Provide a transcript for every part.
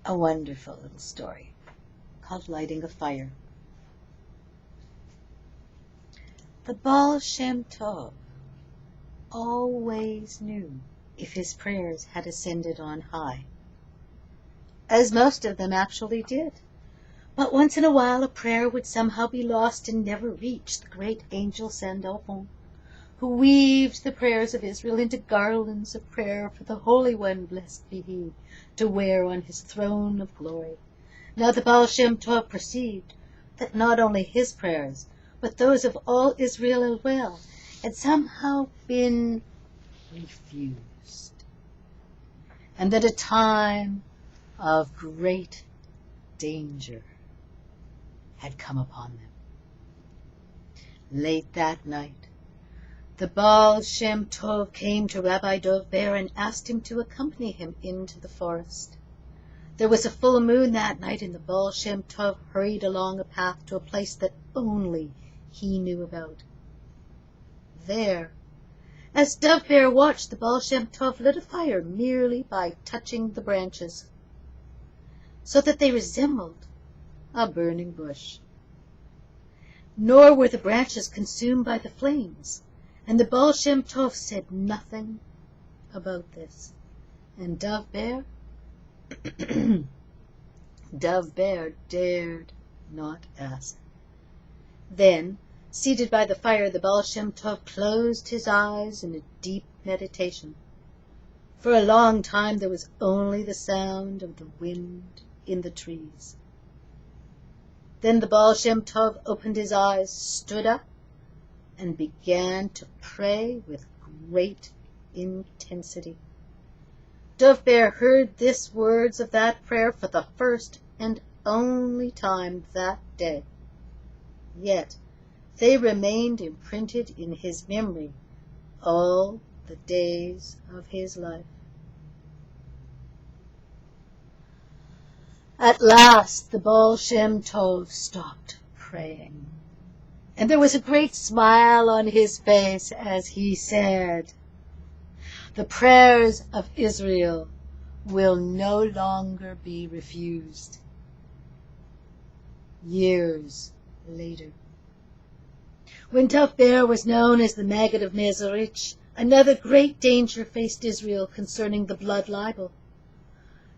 a wonderful little story called Lighting a Fire. The Baal Shem Tov always knew if his prayers had ascended on high, as most of them actually did. But once in a while a prayer would somehow be lost and never reach the great angel Sandalphon, who weaved the prayers of Israel into garlands of prayer for the Holy One, blessed be he, to wear on his throne of glory. Now the Baal Shem Tov perceived that not only his prayers, but those of all Israel as well, had somehow been refused, and that a time of great danger had come upon them. Late that night, the Baal Shem Tov came to Rabbi Dov Ber and asked him to accompany him into the forest. There was a full moon that night, and the Baal Shem Tov hurried along a path to a place that only he knew about. There, as Dov Ber watched, the Baal Shem Tov lit a fire merely by touching the branches, so that they resembled a burning bush. Nor were the branches consumed by the flames, and the Baal Shem Tov said nothing about this. And Dov Ber dared not ask. Then, seated by the fire, the Baal Shem Tov closed his eyes in a deep meditation. For a long time there was only the sound of the wind in the trees. Then the Baal Shem Tov opened his eyes, stood up, and began to pray with great intensity. Dov Ber heard these words of that prayer for the first and only time that day. Yet they remained imprinted in his memory all the days of his life. At last the Baal Shem Tov stopped praying, and there was a great smile on his face as he said, "The prayers of Israel will no longer be refused." Years later, when Dov Ber was known as the Maggid of Mezerich, another great danger faced Israel concerning the blood libel.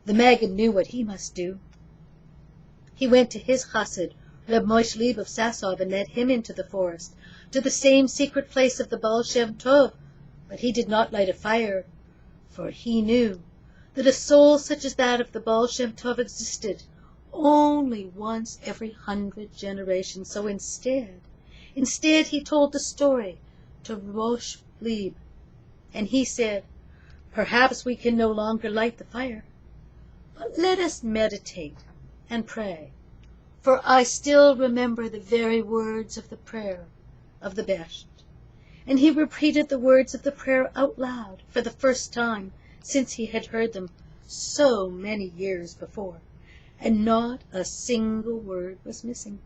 The Maggid knew what he must do. He went to his chassid, Reb Moshe Leib of Sasov, and led him into the forest, to the same secret place of the Baal Shem Tov, but he did not light a fire, for he knew that a soul such as that of the Baal Shem Tov existed only once every 100 generations. So instead he told the story to Moshe Leib, and he said, "Perhaps we can no longer light the fire, but let us meditate and pray, for I still remember the very words of the prayer of the Besht." And he repeated the words of the prayer out loud for the first time since he had heard them so many years before, and not a single word was missing.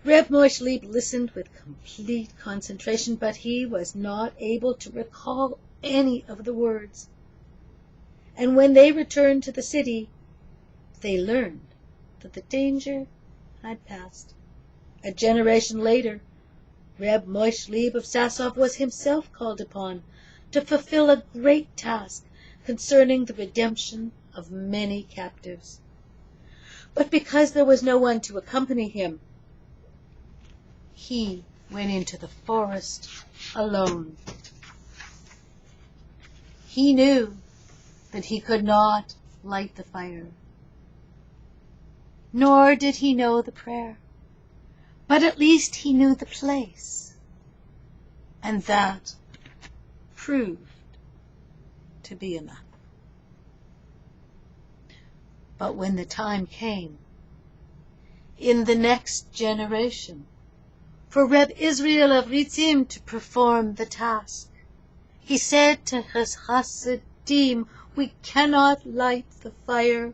Reb Moshe Leib listened with complete concentration, but he was not able to recall any of the words. And when they returned to the city, they learned that the danger had passed. A generation later, Reb Moshe Leib of Sasov was himself called upon to fulfill a great task concerning the redemption of many captives. But because there was no one to accompany him, he went into the forest alone. He knew that he could not light the fire, nor did he know the prayer, but at least he knew the place, and that proved to be enough. But when the time came, in the next generation, for Reb Israel of Ritzim to perform the task, he said to his chassidim, "We cannot light the fire.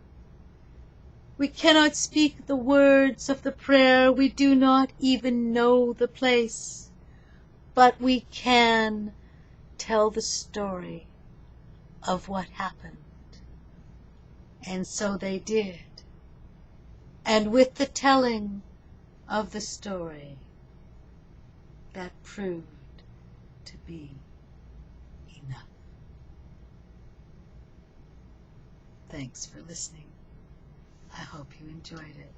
We cannot speak the words of the prayer. We do not even know the place. But we can tell the story of what happened." And so they did. And with the telling of the story, that proved to be enough. Thanks for listening. I hope you enjoyed it.